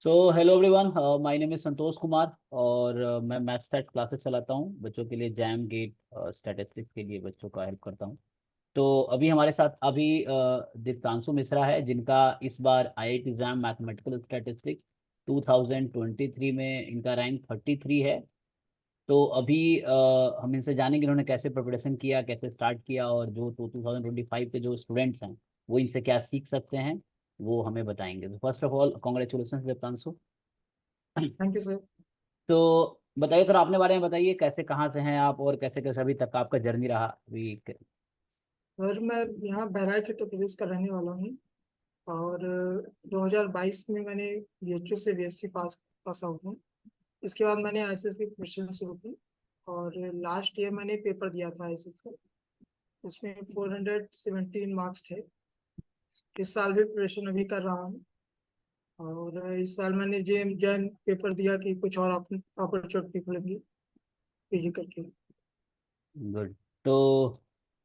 So hello everyone, my name is Santosh Kumar और मैं math stat classes चलाता हूँ बच्चों के लिए। जैम गेट स्टैटिस्टिक्स के लिए बच्चों का हेल्प करता हूँ। तो अभी हमारे साथ दीप्तांशु मिश्रा है, जिनका इस बार आईआईटी एग्जाम मैथमेटिकल स्टैटिस्टिक्स 2023 में इनका रैंक 33 है। तो अभी हम इनसे जानेंगे इन्होंने कैसे प्रिपरेशन किया, कैसे स्टार्ट किया, और जो 2025 के जो स्टूडेंट्स हैं वो इनसे क्या सीख सकते हैं वो हमें बताएंगे। तो first of all congratulation Deeptanshu. Thank you sir. तो बताइए, थोड़ा अपने बारे में बताइए, कैसे कहाँ से हैं आप और कैसे कैसे अभी तक आपका जर्नी रहा अभी सर मैं यहाँ बहराइच उत्तर प्रदेश का रहने वाला हूँ। और 2022 में मैंने बीएचयू से बीएससी पास आउट हूँ। इसके बाद मैंने आईएसएस की प्रिपरेशन शुरू की। और लास्ट ईयर मैंने पेपर दिया था आईएसएस का। उसमें 417 मार्क्स थे। इस साल भी प्रिपरेशन अभी कर रहा हूँ। और इस साल मैंने जेएम जैन पेपर दिया कि कुछ और अपॉर्चुनिटी खुलेंगी पीजी करके। गुड। तो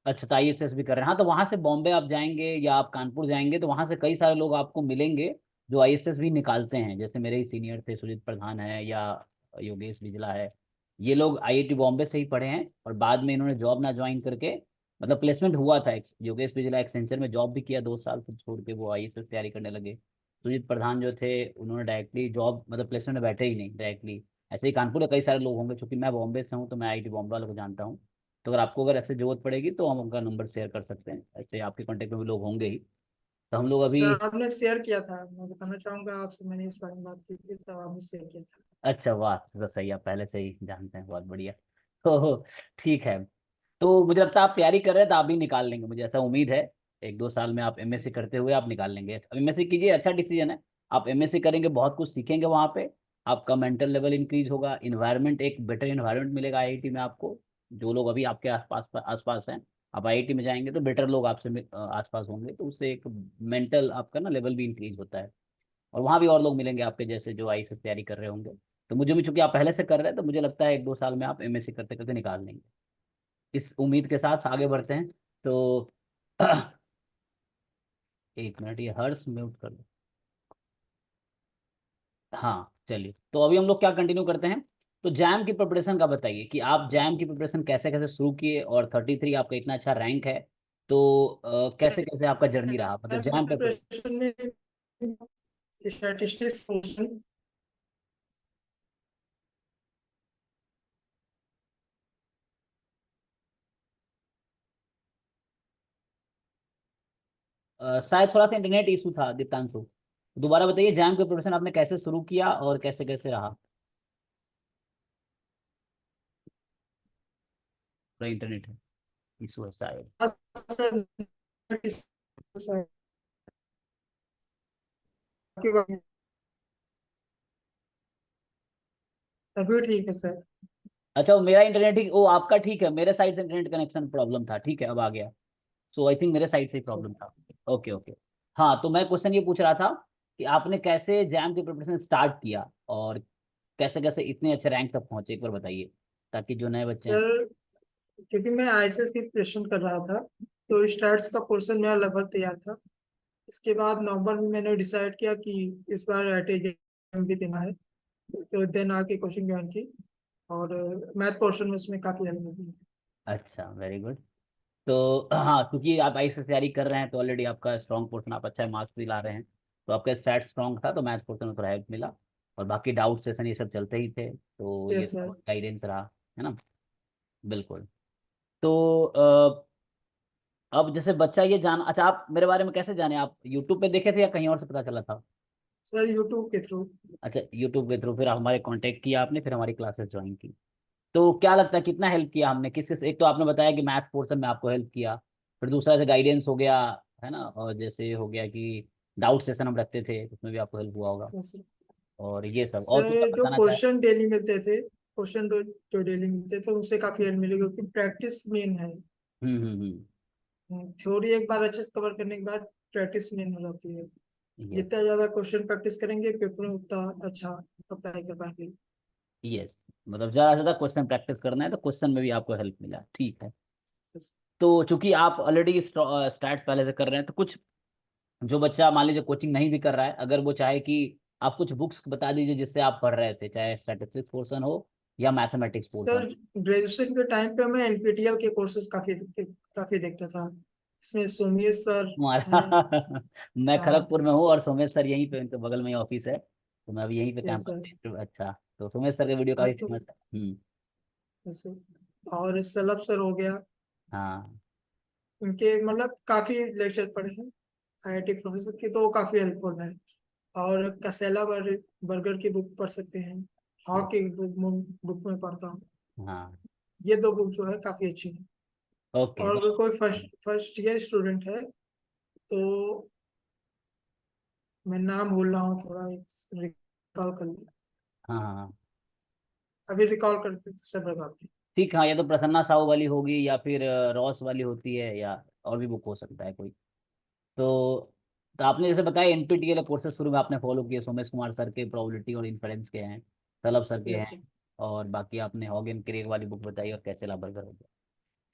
अच्छा, तो आईएएस भी कर रहे हैं। हाँ, तो वहाँ से बॉम्बे आप जाएंगे या आप कानपुर जाएंगे तो वहाँ से कई सारे लोग आपको मिलेंगे जो आईएएस भी निकालते हैं। जैसे मेरे ही सीनियर थे, सुजीत प्रधान है या योगेश बिजला है। ये लोग आईआईटी बॉम्बे से ही पढ़े हैं और बाद में इन्होंने जॉब ना ज्वाइन करके, मतलब प्लेसमेंट हुआ था। योगेश बिजला एक्सेंचर में जॉब भी किया 2 साल, फिर छोड़ के वो आईएएस तैयारी करने लगे। सुजीत प्रधान जो थे उन्होंने डायरेक्टली जॉब, मतलब प्लेसमेंट में बैठे ही नहीं डायरेक्टली। ऐसे ही कानपुर में कई सारे लोग होंगे, क्योंकि मैं बॉम्बे से हूँ तो मैं आईआईटी बॉम्बे वालों को जानता हूँ। तो अगर आपको अगर ऐसे जरूरत पड़ेगी तो हम उनका नंबर शेयर कर सकते हैं, ऐसे आपके कांटेक्ट में भी लोग होंगे ही। तो हम लोग अभी। सर आपने शेयर किया था, मैं बताना चाहूंगा आपसे, मैंने इस बारे में बात की थी तब आपने शेयर किया था। अच्छा, वाह, तो सही, आप पहले से ही जानते हैं, बहुत बढ़िया। तो ठीक है। तो मुझे लगता है आप तैयारी कर रहे हैं तो आप भी निकाल लेंगे, मुझे ऐसा उम्मीद है। 1-2 साल में आप एमएससी करते हुए आप निकाल लेंगे। अब एमएससी कीजिए, अच्छा डिसीजन है। आप एमएससी करेंगे, बहुत कुछ सीखेंगे वहाँ पे। आपका मेंटल लेवल इंक्रीज होगा, इन्वायरमेंट, एक बेटर इन्वायरमेंट मिलेगा आईआईटी में आपको। जो लोग अभी आपके आसपास आसपास हैं, आप आईआईटी में जाएंगे तो बेटर लोग आपसे आसपास होंगे, तो उससे एक मेंटल आपका ना लेवल भी इंक्रीज होता है। और वहाँ भी और लोग मिलेंगे आपके जैसे जो आई से तैयारी कर रहे होंगे। तो मुझे भी, चूंकि आप पहले से कर रहे हैं, तो मुझे लगता है 1-2 साल में आप एमएससी करते करते निकाल लेंगे। इस उम्मीद के साथ आगे बढ़ते हैं। तो एक मिनट, ये हर्ष म्यूट कर दो। हाँ चलिए, तो अभी हम लोग क्या कंटिन्यू करते हैं। तो जैम की प्रिपरेशन का बताइए कि आप जैम की प्रिपरेशन कैसे कैसे शुरू किए, और 33 आपका इतना अच्छा रैंक है। तो कैसे कैसे आपका जर्नी रहा, मतलब जैम पे। प्रिपरेशन में स्टैटिस्टिक्स फंक्शन। शायद थोड़ा सा इंटरनेट इशू था दीप्तांशु। दोबारा बताइए, जैम की प्रिपरेशन आपने कैसे शुरू किया और कैसे कैसे रहा। पूरा इंटरनेट है इशू है शायद। अभी ठीक है सर। अच्छा, वो मेरा इंटरनेट ही, वो आपका ठीक है, मेरे साइड से इंटरनेट कनेक्शन प्रॉब्लम था। ठीक है, अब आ गया। सो आई थिंक मेरे साइड से ही प्रॉब्लम था। Okay okay. हाँ, तो मैं क्वेश्चन ये पूछ रहा था कि आपने कैसे जैम की प्रिपरेशन स्टार्ट किया और कैसे कैसे इतने अच्छे रैंक तक पहुंचे, एक बार बताइए, ताकि जो नए बच्चे हैं। सर क्योंकि मैं आईएसएस की प्रिपरेशन कर रहा था, तो स्टैट्स का पोर्शन मेरा लगभग तैयार था। इसके बाद नवंबर में मैंने डिसाइड किया कि इस बार एट एग्जाम भी देना है, तो देन आके कोचिंग ज्वाइन की। और मैथ पोर्शन में उसमें काफी हेल्प मिली। अच्छा, वेरी गुड। तो हाँ, क्योंकि आप आई से तैयारी कर रहे हैं तो ऑलरेडी आपका स्ट्रॉन्ग पोर्शन, आप अच्छा मार्क्स भी ला रहे हैं, तो आपका स्टैट स्ट्रॉन्ग था, तो मैथ्स पोर्शन में थोड़ा हेल्प मिला। और बाकी डाउट सेशन ये सब चलते ही थे, तो ये यस तो सर। गाइडेंस रहा, है ना। बिल्कुल। तो अब जैसे बच्चा ये जान, अच्छा, आप मेरे बारे में कैसे जाने, आप यूट्यूब पे देखे थे या कहीं और से पता चला था। सर यूट्यूब के थ्रू। अच्छा, यूट्यूब के थ्रू, फिर हमारे कांटेक्ट किया आपने, फिर हमारी क्लासेस ज्वाइन की। तो क्या लगता है कितना हेल्प किया हमने, किस किस, एक तो आपने बताया कि मैथ पोर्शन में आपको हेल्प किया, फिर दूसरा से गाइडेंस हो गया, है ना, और जैसे हो गया कि डाउट सेशन हम रखते थे, उसमें भी आपको हेल्प हुआ होगा। Yes sir. और ये सब, और कुछ सर आप जो बताना चाहें। क्वेश्चन डेली मिलते थे, क्वेश्चन जो डेली मिलते थे उससे काफी हेल्प मिली, क्योंकि प्रैक्टिस मेन है। हम्म। थ्योरी एक बार अच्छे से कवर करने के बाद प्रैक्टिस मेन हो जाती है। यस। जितना ज्यादा क्वेश्चन प्रैक्टिस करेंगे पेपर में उतना अच्छा अप्लाई कर पाएंगे। यस, मतलब ज़्यादा से ज़्यादा क्वेश्चन प्रैक्टिस करना है, तो क्वेश्चन में भी आपको हेल्प मिला, ठीक है। बस। तो चूंकि आप ऑलरेडी स्टैट्स पहले से कर रहे हैं, तो कुछ जो बच्चा मान लीजिए कोचिंग नहीं भी कर रहा है, अगर वो चाहे कि आप कुछ बुक्स बता दीजिए जिससे आप पढ़ रहे थे, चाहे स्टैटिस्टिक्स पोर्शन हो या मैथमेटिक्स पोर्शन। सर ग्रेजुएशन के टाइम पे मैं एनपीटीईएल के कोर्सेज काफी काफी देखता था। इसमें सोमेश सर हैं। तुम्हारा मैं हाँ। खड़गपुर में हूँ और सोमेश सर यहीं पे, इनके बगल में ही ऑफिस है, तो मैं अभी यहीं पे यस कैंपस सर। पे। अच्छा, तो सोमेश सर के वीडियो हाँ काफी तो फेमस है। हम्म। वैसे, और सलभ सर हो गया। हाँ इनके मतलब काफी लेक्चर पढ़े हैं। आईआईटी प्रोफेसर की तो काफी हेल्पफुल है। और कसेला बर्गर की बुक पढ़ सकते हैं। हॉक की बुक में पढ़ता हूँ। हाँ। ये दो बुक जो है काफी अच्छी है। ओके और तो अगर कोई फर्स्ट फर्स्ट ईयर स्टूडेंट है तो मैं नाम भूल रहा हूँ, थोड़ा एक रिकॉल कर ले। हाँ हाँ हाँ। अभी रिकॉल करके तो सब बताते हैं। ठीक, हाँ, या तो प्रसन्ना साहू वाली होगी या फिर रॉस वाली होती है, या और भी बुक हो सकता है कोई। तो आपने जैसे बताया एनपीटीईएल कोर्सेज शुरू में आपने फॉलो किए, सोमेश कुमार सर के प्रोबेबिलिटी और इन्फेरेंस के हैं, तलब सर के यस हैं, सर। और बाकी आपने हॉगन क्रेग वाली बुक बताई और कैसे लाबरगर हो गया।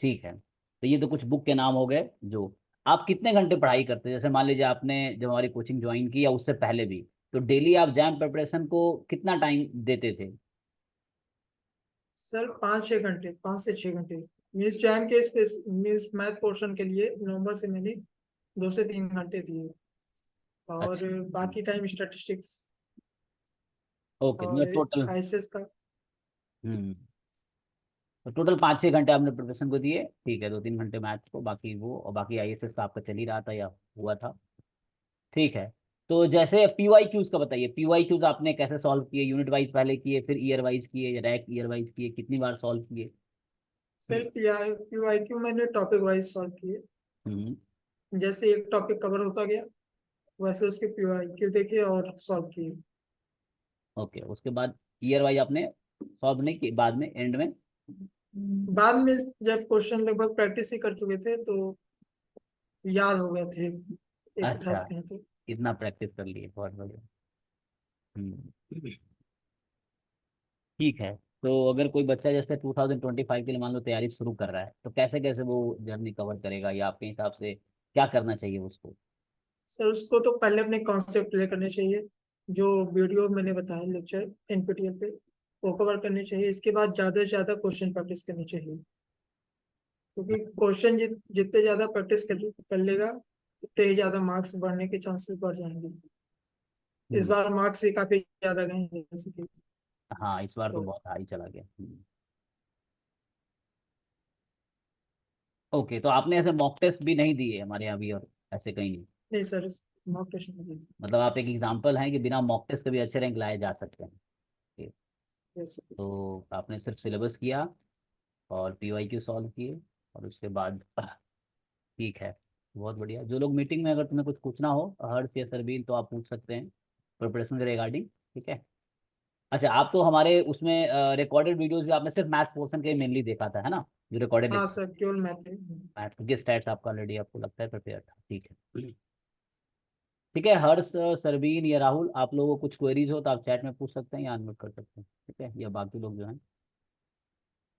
ठीक है, तो ये तो कुछ बुक के नाम हो गए। जो आप कितने घंटे पढ़ाई करते हैं, जैसे मान लीजिए आपने जब हमारी कोचिंग ज्वाइन की या उससे पहले भी, तो डेली आप जैम प्रिपरेशन को कितना टाइम देते थे? सर 5-6 घंटे, 5 से 6 घंटे। मीन्स जैम के स्पेस मीन्स मैथ पोर्शन के लिए नवंबर से मैंने 2 से 3 घंटे दिए। और अच्छा। बाकी टाइम स्टैटिस्टिक्स ओके, और मतलब टोटल। आईएसएस का। हम्म। तो टोटल 5-6 घंटे आपने प्रिपरेशन को दिए, ठीक है, 2-3 घंटे मैथ्स को, बाकी वो, और बाकी आईएसएस का आपका चल ही रहा था या हुआ था। ठीक है। तो जैसे पीवाई क्यूज का बताइए, पीवाई क्यूज आपने कैसे सॉल्व किए? यूनिट वाइज पहले किए, फिर ईयर वाइज किए, या रैक ईयर वाइज किए, कितनी बार सॉल्व किए? सर पीआईक्यू मैंने टॉपिक वाइज सॉल्व किए। हम्म। जैसे एक टॉपिक कवर होता गया वैसे उसके पीआईक्यू देखे और सॉल्व किए। ओके, उसके बाद ईयर वाइज आपने सॉल्व नहीं किए बाद में, एंड में? बाद में जब क्वेश्चन लगभग प्रैक्टिस ही कर चुके थे तो याद हो गए थे एक तरह अच्छा, से कहें तो। इतना प्रैक्टिस कर लिए, बहुत बढ़िया। हम्म। ठीक है। तो अगर कोई बच्चा जैसे 2025 के लिए मान लो तैयारी शुरू कर रहा है, तो कैसे कैसे वो जर्नी कवर करेगा, या आपके हिसाब से क्या करना चाहिए उसको? सर उसको तो पहले अपने कॉन्सेप्ट क्लियर करने चाहिए। जो वीडियो मैंने बताया लेक्चर एनपीटीईएल पे वो कवर करने चाहिए। इसके बाद ज्यादा से ज्यादा क्वेश्चन प्रैक्टिस करनी चाहिए। क्योंकि क्वेश्चन जितने ज्यादा प्रैक्टिस कर लेगा उतने ही ज्यादा मार्क्स बढ़ने के चांसेस बढ़ जाएंगे। इस हम्म। बार मार्क्स भी काफी ज्यादा गए हैं जैसे कि। हाँ, इस बार तो तो बहुत हाई चला गया। ओके, तो आपने ऐसे मॉक टेस्ट भी नहीं दिए हमारे यहाँ भी, और ऐसे कहीं नहीं? नहीं सर, मॉक टेस्ट नहीं दी थी। मतलब आप एक एग्जाम्पल हैं कि बिना मॉक टेस्ट के भी अच्छे रैंक लाए जा सकते हैं। ठीक। Yes sir. तो आपने सिर्फ सिलेबस किया और पीवाईक्यू सॉल्व किए, और उसके बाद ठीक है, बहुत बढ़िया। जो लोग मीटिंग में, अगर तुम्हें कुछ पूछना हो हर्ष या सरबीन, तो आप पूछ सकते हैं प्रिपरेशन के रिगार्डिंग। ठीक है। अच्छा, आप तो हमारे उसमें रिकॉर्डेड वीडियोस भी आपने सिर्फ मैथ्स पोर्शन के मेनली देखा था, है ना? जो रिकॉर्डेड हाँ लेक्चर, सर केवल मैथ है। मैथ्स के स्टैट्स आपका ऑलरेडी आपको लगता है प्रिपेयर था। ठीक है। ठीक है, हर्ष, सरबीन या राहुल, आप लोगों को कुछ क्वेरीज हो तो आप चैट में पूछ सकते हैं या अनम्यूट कर सकते हैं, ठीक है, या बाकी लोग जो हैं।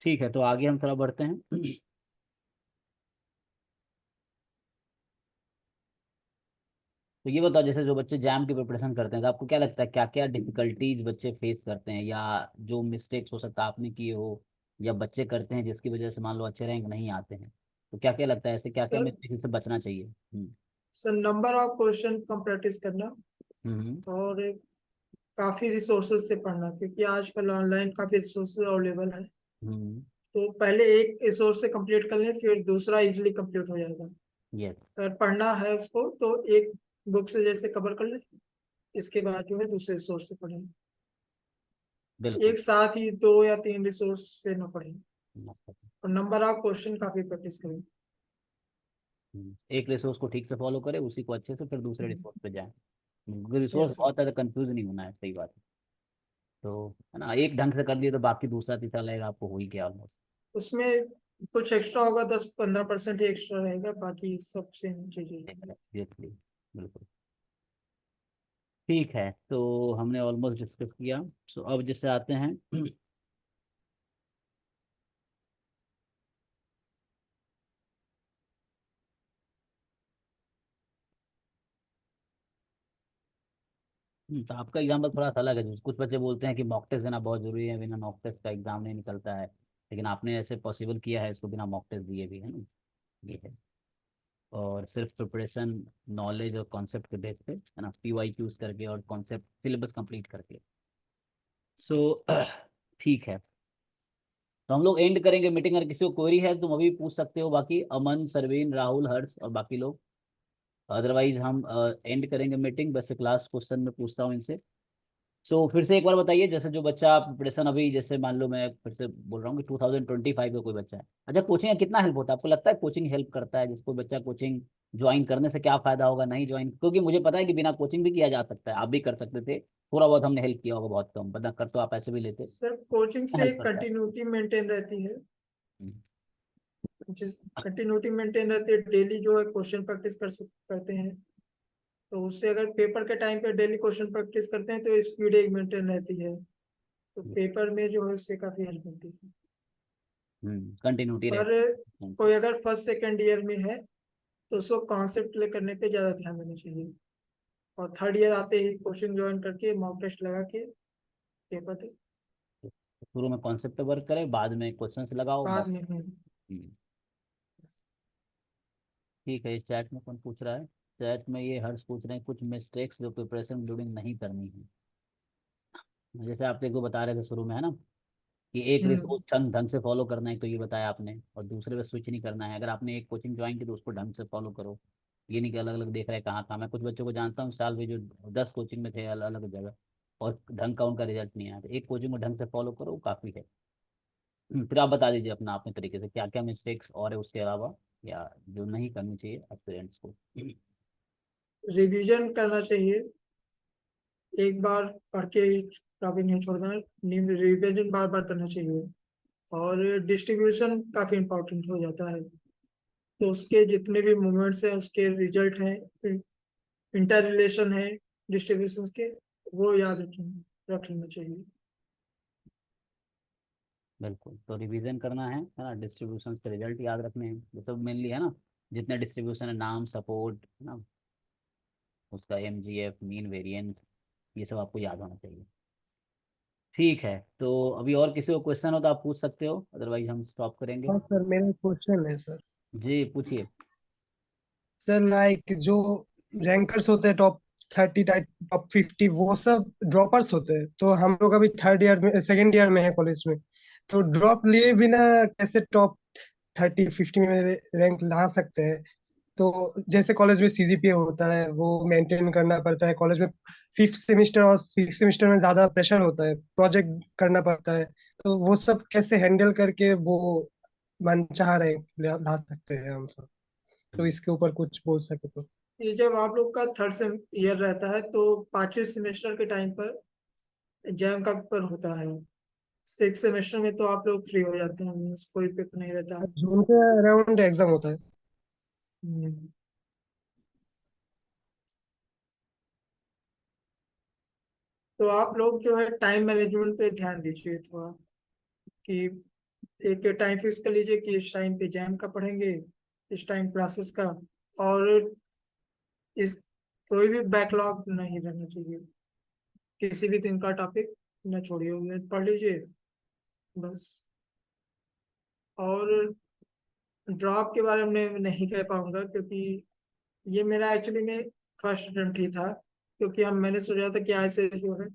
ठीक है, तो आगे हम थोड़ा बढ़ते हैं। तो ये बताओ, जैसे जो बच्चे जैम की प्रिपरेशन करते हैं, तो आपको क्या लगता है क्या क्या डिफिकल्टीज बच्चे फेस करते हैं, या जो मिस्टेक्स हो सकता है आपने किए हो, या बच्चे करते हैं जिसकी वजह से मान लो अच्छे रैंक नहीं आते हैं, तो क्या क्या लगता है ऐसे क्या क्या सर मिस्टेक से बचना चाहिए? Sir number of question come practice करना। हम्म। और काफी रिसोर्सेज से पढ़ना क्योंकि आजकल ऑनलाइन काफी रिसोर्सेज अवेलेबल है। हम्म। तो पहले एक रिसोर्स से कंप्लीट कर लें फिर दूसरा इजीली कंप्लीट हो जाएगा। यस। अगर पढ़ना है उसको तो एक बुक से जैसे कवर कर लें। इसके बाद जो है दूसरे रिसोर्स से पढ़ें। बिल्कुल। एक साथ ही 2 या 3 रिसोर्स से न पढ़ें। और नंबर ऑफ क्वेश्चन काफी प्रैक्टिस करें। एक रिसोर्स को ठीक से फॉलो करें, उसी को अच्छे से, फिर दूसरे रिसोर्स पे जाएं। Resource yes sir. बहुत ज़्यादा कंफ्यूज नहीं होना है, सही बात है। तो है ना, एक ढंग से कर लिए तो बाकी दूसरा तीसरा लगेगा आपको हो ही गया ऑलमोस्ट। उसमें कुछ एक्स्ट्रा होगा, 10-15% ही एक्स्ट्रा रहेगा, बाकी सब सेम चीजें रहेंगी। एग्जैक्टली, बिल्कुल। ठीक है, तो हमने ऑलमोस्ट डिस्कस किया। सो अब जैसे आते हैं तो आपका एग्जाम्पल थोड़ा सा अलग है। कुछ बच्चे बोलते हैं कि मॉक टेस्ट देना बहुत जरूरी है, बिना मॉक टेस्ट का एग्जाम नहीं निकलता है, लेकिन आपने ऐसे पॉसिबल किया है इसको बिना मॉक टेस्ट दिए भी, है ना। ये है। और सिर्फ प्रिपरेशन नॉलेज और कॉन्सेप्ट के बेस पे, है ना, पीवाई यूज करके और कॉन्सेप्ट सिलेबस कंप्लीट करके। सो ठीक है। तो हम लोग एंड करेंगे मीटिंग। अगर किसी को क्वेरी है तुम अभी पूछ सकते हो, बाकी अमन, सरवीन, राहुल, हर्ष और बाकी लोग। अदरवाइज हम एंड करेंगे मीटिंग। बस एक लास्ट क्वेश्चन मैं पूछता हूँ इनसे। सो फिर से एक बार बताइए, जैसे जो बच्चा प्रिपरेशन अभी, जैसे मान लो मैं फिर से बोल रहा हूँ कि 2025 का कोई बच्चा है, अच्छा कोचिंग का कितना हेल्प होता है आपको लगता है? कोचिंग हेल्प करता है? जिसको बच्चा कोचिंग ज्वाइन करने से क्या फायदा होगा, नहीं ज्वाइन, क्योंकि मुझे पता है कि बिना कोचिंग भी किया जा सकता है, आप भी कर सकते थे, थोड़ा बहुत हमने हेल्प किया होगा, बहुत कम, पता कर तो आप ऐसे भी लेते। सर कोचिंग से हेल्प करता है। कंटिन्यूटी मेंटेन रहती है। हम्म, जिस कंटिन्यूटी मेंटेन रहती है, डेली जो है क्वेश्चन प्रैक्टिस करते हैं। तो उससे अगर पेपर के टाइम पे डेली क्वेश्चन प्रैक्टिस करते हैं तो स्पीड एक मेंटेन रहती है। तो पेपर में जो है उससे काफी हेल्प मिलती है। कंटिन्यूटी पर रहती है। कोई अगर फर्स्ट सेकेंड ईयर में है तो उसको कॉन्सेप्ट क्लियर करने पे ज्यादा ध्यान देना चाहिए। और थर्ड ईयर आते ही कोचिंग ज्वाइन करके मॉक टेस्ट लगा के पेपर दे। शुरू में कॉन्सेप्ट पे वर्क करें, बाद में क्वेश्चंस लगाओ बाद मॉक। में ठीक है। इस चैट में कौन पूछ रहा है? चैट में ये हर्ष पूछ रहे हैं कुछ मिस्टेक्स जो प्रिपरेशन ड्यूरिंग नहीं करनी है। जैसे आप एक को बता रहे थे शुरू में, है ना, कि एक रिसोर्स हम्म ढंग ढंग से फॉलो करना है, तो ये बताया आपने, और दूसरे पे स्विच नहीं करना है। अगर आपने एक कोचिंग ज्वाइन की तो उसको ढंग से फॉलो करो, ये नहीं कि अलग अलग देख रहे हैं कहाँ कहाँ। मैं कुछ बच्चों को जानता हूँ साल में जो 10 कोचिंग में थे अलग अलग जगह, और ढंग का उनका रिजल्ट नहीं आया। तो एक कोचिंग को ढंग से फॉलो करो, वो काफ़ी है। फिर आप बता दीजिए अपना अपने तरीके से क्या क्या मिस्टेक्स और है उसके अलावा, या जो नहीं करनी चाहिए एस्पिरेंट्स को। रिवीजन करना चाहिए। एक बार पढ़ के टॉपिक नहीं छोड़ना। रिवीजन बार बार करना चाहिए। और डिस्ट्रीब्यूशन काफी इम्पोर्टेंट हो जाता है। तो उसके जितने भी मूवमेंट्स हैं उसके रिजल्ट हैं, इंटर रिलेशन है डिस्ट्रीब्यूशन के, वो याद रख लेना चाहिए। बिल्कुल, तो रिवीजन करना है ना, डिस्ट्रीब्यूशन के रिजल्ट याद रखने हैं, ये सब मेनली है ना। जितने डिस्ट्रीब्यूशन है, नाम, सपोर्ट, है ना, उसका एमजीएफ, मीन वेरिएंट, ये सब आपको याद होना चाहिए। ठीक है, तो अभी और किसी को क्वेश्चन हो तो आप पूछ सकते हो, अदरवाइज हम स्टॉप करेंगे। हाँ सर, मेरा क्वेश्चन है सर। जी पूछिए। सर लाइक जो रैंकर्स होते हैं, टॉप 30, टॉप 50, वो सब ड्रॉपर्स होते हैं। तो हम लोग अभी थर्ड ईयर में, सेकेंड ईयर में है कॉलेज में। तो ड्रॉप लिए बिना कैसे टॉप 30, 50 में रैंक ला सकते हैं? तो जैसे कॉलेज में सीजीपीए होता है, वो मेंटेन करना पड़ता है कॉलेज में। 5th सेमेस्टर और 6th सेमेस्टर में ज्यादा प्रेशर होता है, प्रोजेक्ट करना पड़ता है। तो वो सब कैसे हैंडल करके वो मनचाहा रैंक ला सकते हैं हम सब? तो इसके ऊपर कुछ बोल सके तो। ये जब आप लोग का थर्ड सेम ईयर रहता है तो पांचवें सेमेस्टर के टाइम पर एग्जाम का पेपर होता है। सिक्स सेमेस्टर में तो आप लोग फ्री हो जाते हैं, मीन्स कोई पेपर नहीं रहता है। जून के अराउंड एग्जाम होता है। हम्म। तो आप लोग जो है टाइम मैनेजमेंट पे ध्यान दीजिए थोड़ा, कि एक टाइम फिक्स कर लीजिए कि इस टाइम पे एग्जाम का पढ़ेंगे, इस टाइम क्लासेस का। और इस कोई भी बैकलॉग नहीं रहना चाहिए। किसी भी दिन का टॉपिक न छोड़िए, उन्हें पढ़ लीजिए बस। और ड्रॉप के बारे में नहीं कह पाऊंगा, क्योंकि ये मेरा एक्चुअली में फर्स्ट अटेम्प्ट ही था। क्योंकि मैंने सोचा था कि ऐसे जो है।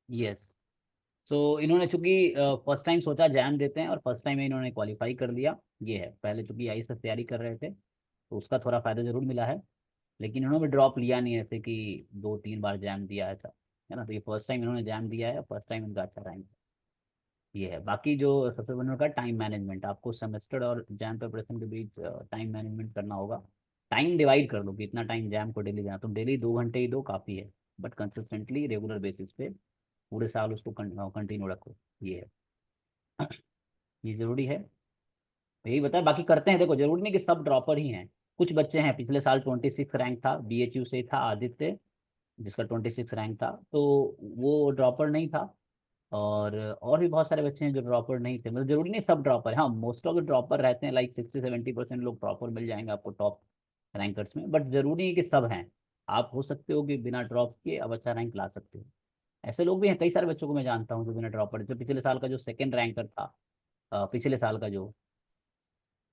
यस। सो इन्होंने चूंकि फर्स्ट टाइम सोचा जैम देते हैं, और फर्स्ट टाइम में इन्होंने क्वालिफाई कर लिया। ये है, पहले चूंकि आई से तैयारी कर रहे थे तो उसका थोड़ा फायदा जरूर मिला है, लेकिन इन्होंने ड्रॉप लिया नहीं ऐसे कि 2-3 बार जैम दिया ऐसा, है ना। तो ये फर्स्ट टाइम इन्होंने जैम दिया है, फर्स्ट टाइम इनका अच्छा रैंक। ये है। बाकी जो सबसे बड़ा का टाइम मैनेजमेंट, आपको सेमेस्टर और जैम प्रिपरेशन के बीच टाइम मैनेजमेंट करना होगा। टाइम डिवाइड कर लो कि इतना टाइम जैम को डेली देना, तुम डेली 2 घंटे ही दो काफ़ी है, बट कंसिस्टेंटली रेगुलर बेसिस पे पूरे साल उसको कंटिन्यू रखो। ये है। ये जरूरी है। यही बता, बाकी करते हैं। देखो जरूरी नहीं कि सब ड्रॉपर ही हैं, कुछ बच्चे हैं, पिछले साल 26 रैंक था, बीएचयू से था आदित्य, जिसका 26 रैंक था, तो वो ड्रॉपर नहीं था। और भी बहुत सारे बच्चे हैं जो ड्रॉपर नहीं थे, मतलब जरूरी नहीं सब ड्रॉपर। हाँ, मोस्ट ऑफ द ड्रॉपर रहते हैं, लाइक 60-70% लोग ड्रॉपर मिल जाएंगे आपको टॉप रैंकर्स में, बट जरूरी नहीं कि सब हैं। आप हो सकते हो कि बिना ड्रॉप किए अब अच्छा रैंक ला सकते हो। ऐसे लोग भी हैं, कई सारे बच्चों को मैं जानता हूँ जो बिना ड्रॉप पढ़े, जो पिछले साल का जो सेकंड रैंकर था, पिछले साल का जो,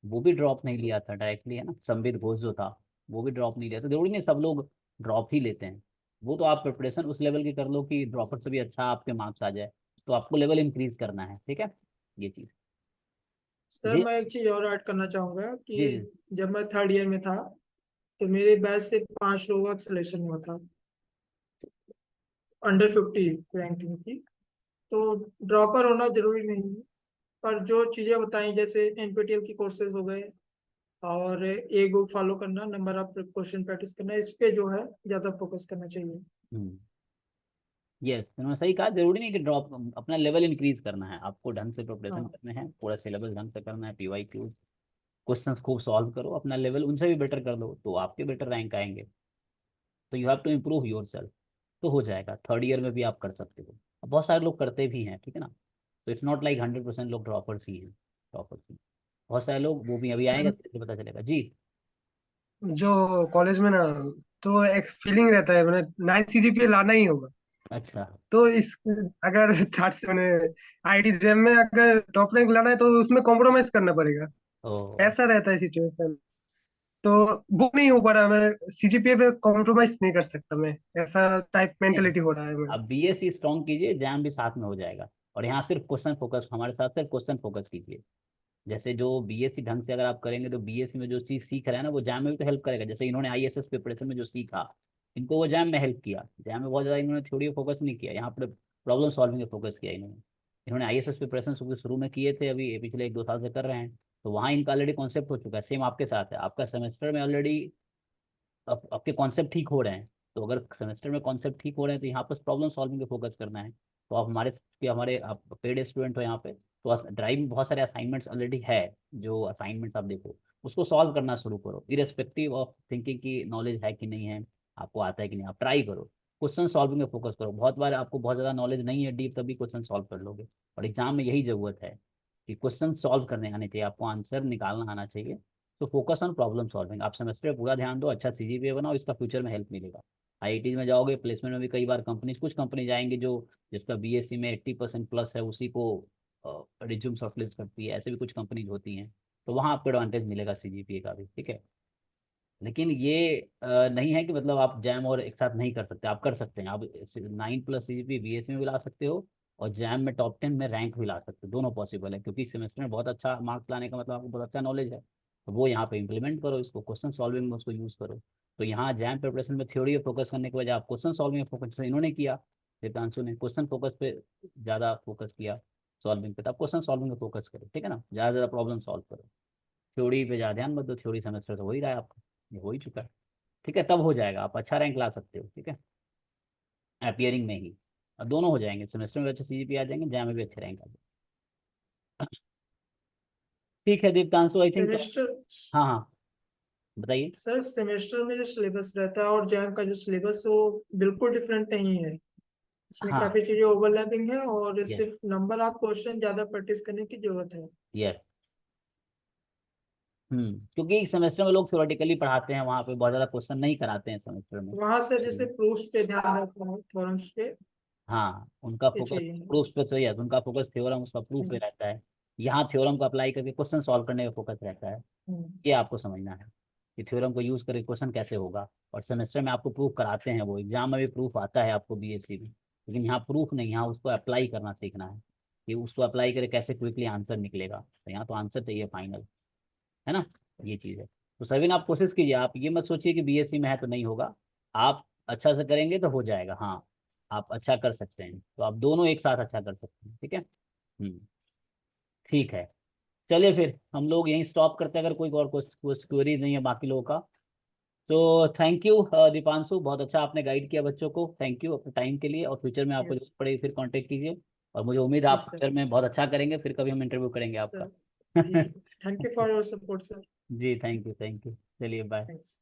वो भी ड्रॉप नहीं लिया था डायरेक्टली, है ना, संबित घोष जो था, वो भी ड्रॉप नहीं लिया। तो जरूरी नहीं सब लोग ड्रॉप ही लेते हैं। वो तो आप प्रिपरेशन उस लेवल की कर लो कि ड्रॉपर से भी अच्छा आपके मार्क्स आ जाए, तो आपको लेवल इंक्रीज करना है, ठीक है, ये चीज़। सर जी मैं एक चीज और ऐड करना चाहूंगा जी कि जी। जब मैं थर्ड ईयर में था तो मेरे बैच से 5 लोगों का सिलेक्शन हुआ था, अंडर 50 रैंकिंग की। तो ड्रॉपर होना जरूरी नहीं है, पर जो चीजें बताई जैसे एनपीटीईएल की कोर्सेज हो गए और ए बुक फॉलो करना, नंबर ऑफ क्वेश्चन प्रैक्टिस करना, इस पे जो है ज्यादा फोकस करना चाहिए। हम्म, यस, उन्होंने सही कहा, जरूरी नहीं कि ड्रॉप, अपना लेवल इंक्रीज करना है, आपको ढंग से प्रिपरेशन हाँ करने हैं, पूरा सिलेबस ढंग से करना है, PYQ क्वेश्चंस खूब सॉल्व करो, अपना लेवल उनसे भी बेटर कर लो, तो आपके बेटर रैंक आएंगे। तो you have to improve yourself, तो हो जाएगा, थर्ड ईयर में भी आप कर सकते हो। अब बहुत सारे लोग करते भी हैं, ठीक है ना, तो इट्स नॉट लाइक 100% लोग ड्रॉपर्स ही हैं, ड्रॉपर्स ही, बहुत सारे लोग वो भी अभी आएगा सर तो पता चलेगा जी। जो कॉलेज में ना, तो एक फीलिंग रहता है मैंने 9 CGPA लाना ही होगा। अच्छा। तो इस अगर थर्ड से मैंने IIT JAM में अगर टॉप रैंक लाना है तो उसमें कॉम्प्रोमाइज करना पड़ेगा। ओ, ऐसा रहता है सिचुएशन। तो वो नहीं हो पा रहा, मैं CGPA पे कॉम्प्रोमाइज नहीं कर सकता मैं। ऐसा टाइप नहीं, मेंटेलिटी हो रहा है मेरा। आप BSc स्ट्रॉन्ग कीजिए, जैम भी साथ में हो जाएगा, और यहाँ सिर्फ क्वेश्चन फोकस, हमारे साथ सिर्फ क्वेश्चन फोकस कीजिए। जैसे जो BSc ढंग से अगर आप करेंगे तो BSc में जो चीज़ सीख रहे हैं ना वो जैम में भी तो हेल्प करेगा। जैसे इन्होंने ISS प्रिपरेशन में जो सीखा, इनको वो जैम में हेल्प किया। जैम में बहुत ज़्यादा इन्होंने थ्योरी फोकस नहीं किया, यहाँ पर प्रॉब्लम सॉल्विंग पे फोकस किया इन्होंने। इन्होंने ISS प्रिपरेशन शुरू में किए थे, अभी ये पिछले 1-2 साल से कर रहे हैं, तो वहाँ इनका ऑलरेडी कॉन्सेप्ट हो चुका है। सेम आपके साथ है, आपका सेमेस्टर में ऑलरेडी आपके कॉन्सेप्ट ठीक हो रहे हैं। तो अगर सेमेस्टर में कॉन्सेप्ट ठीक हो रहे हैं तो यहाँ पर प्रॉब्लम सॉल्विंग पे फोकस करना है। तो आप हमारे आप पेड स्टूडेंट हो यहाँ पे, तो ड्राइव में बहुत सारे असाइनमेंट्स ऑलरेडी है। जो असाइनमेंट्स आप देखो, उसको सॉल्व करना शुरू करो, इरेस्पेक्टिव ऑफ थिंकिंग की नॉलेज है कि नहीं है, आपको आता है कि नहीं, आप ट्राई करो। क्वेश्चन सॉल्विंग में फोकस करो, बहुत बार आपको बहुत ज़्यादा नॉलेज नहीं है डीप, तभी क्वेश्चन सॉल्व कर लोगे। और एग्जाम में यही ज़रूरत है कि क्वेश्चन सॉल्व करने आने चाहिए, आपको आंसर निकालना आना चाहिए। तो फोकस ऑन प्रॉब्लम सॉल्विंग, आप सेमेस्टर में पूरा ध्यान दो, अच्छा CGPA बनाओ, इसका फ्यूचर में हेल्प मिलेगा। IIT में जाओगे, प्लेसमेंट में भी कई बार कंपनी, कुछ कंपनी जाएंगे जो जिसका BSc में 80% प्लस है, उसी को रिज्यूम शॉर्टलिस्ट करती है, ऐसे भी कुछ कंपनीज होती हैं। तो वहाँ आपको एडवांटेज मिलेगा CGPA का भी, ठीक है। लेकिन ये नहीं है कि मतलब आप जैम और एक साथ नहीं कर सकते, आप कर सकते हैं। आप 9+ CGPA BSc में भी ला सकते हो, और जैम में टॉप 10 में रैंक भी ला सकते हो, दोनों पॉसिबल है, क्योंकि सेमेस्टर में बहुत अच्छा मार्क्स लाने का मतलब आपको बहुत अच्छा नॉलेज है। तो वो यहाँ पे इंप्लीमेंट करो, इसको क्वेश्चन सॉल्विंग में उसको यूज़ करो। तो यहाँ जैम प्रिपरेशन में थ्योरी पे फोकस करने के बजाय आप क्वेश्चन सॉल्विंग में फोकस, जैसे इन्होंने किया, सिद्धांशु ने क्वेश्चन फोकस पे ज़्यादा फोकस किया, सॉल्विंग पे, तो आप क्वेश्चन सॉल्विंग में फोकस करो, ठीक है ना, ज़्यादा ज़्यादा प्रॉब्लम सॉल्व करो। थ्योरी पे ज़्यादा ध्यान मत दो, थ्योरी सेमेस्टर तो हो ही रहा है आपका, ये हो ही चुका है, ठीक है, तब हो जाएगा, आप अच्छा रैंक ला सकते हो, ठीक है, अपियरिंग में ही। और दोनों हो जाएंगे, सेमेस्टर में अच्छे CGPA आ जाएंगे, जैम में भी अच्छे रैंक आ जाएंगे। ठीक है दीप्तांशु, आई थिंक तो, सेमेस्टर हाँ हाँ, बताइए। सर सेमेस्टर में जो सिलेबस रहता है और जैम का जो सिलेबस वो बिल्कुल डिफरेंट नहीं है। इसमें हाँ, काफी चीजें ओवरलैपिंग है और यस सिर्फ नंबर ऑफ क्वेश्चन ज्यादा प्रैक्टिस करने की जरूरत है। यस। क्योंकि सेमेस्टर में लोग थ्योरेटिकली पढ़ाते हैं, वहाँ पे बहुत ज़्यादा क्वेश्चन नहीं कराते हैं सेमेस्टर में। वहां से जैसे प्रूफ्स पे ध्यान रखना है, थ्योरम्स पे, हाँ, उनका ये फोकस चाहिए। प्रूफ पे तो, यस, उनका फोकस थ्योरम, उसका प्रूफ पे हम्म, रहता है। यहाँ थ्योरम को अप्लाई करके क्वेश्चन सॉल्व करने पे फोकस रहता है। हम्म, ये आपको समझना है कि थ्योरम को यूज़ करके क्वेश्चन कैसे होगा। और सेमेस्टर में आपको प्रूफ कराते हैं, वो एग्जाम में भी प्रूफ आता है आपको BSc में, लेकिन यहाँ प्रूफ नहीं, यहाँ उसको अप्लाई करना सीखना है कि उसको अप्लाई करके कैसे क्विकली आंसर निकलेगा। तो यहाँ तो आंसर चाहिए फाइनल, है ना, ये चीज़ है। तो सविन आप कोशिश कीजिए, आप ये मत सोचिए कि BSc में है तो नहीं होगा, आप अच्छा से करेंगे तो हो जाएगा, हाँ, आप अच्छा कर सकते हैं, तो आप दोनों एक साथ अच्छा कर सकते हैं, ठीक है। ठीक है, चलिए फिर हम लोग यहीं स्टॉप करते हैं, अगर कोई और कुछ क्वेरीज नहीं है बाकी लोगों का। तो थैंक यू दीपांशु, बहुत अच्छा आपने गाइड किया बच्चों को, थैंक यू अपने टाइम के लिए, और फ्यूचर में आपको यस जरूरत पड़ेगी फिर कांटेक्ट कीजिए। और मुझे उम्मीद है आप यस सर। फ्यूचर में बहुत अच्छा करेंगे, फिर कभी हम इंटरव्यू करेंगे सर आपका। ठीक sir, thank you for your support sir. जी थैंक यू, चलिए बाय। थैंक्स।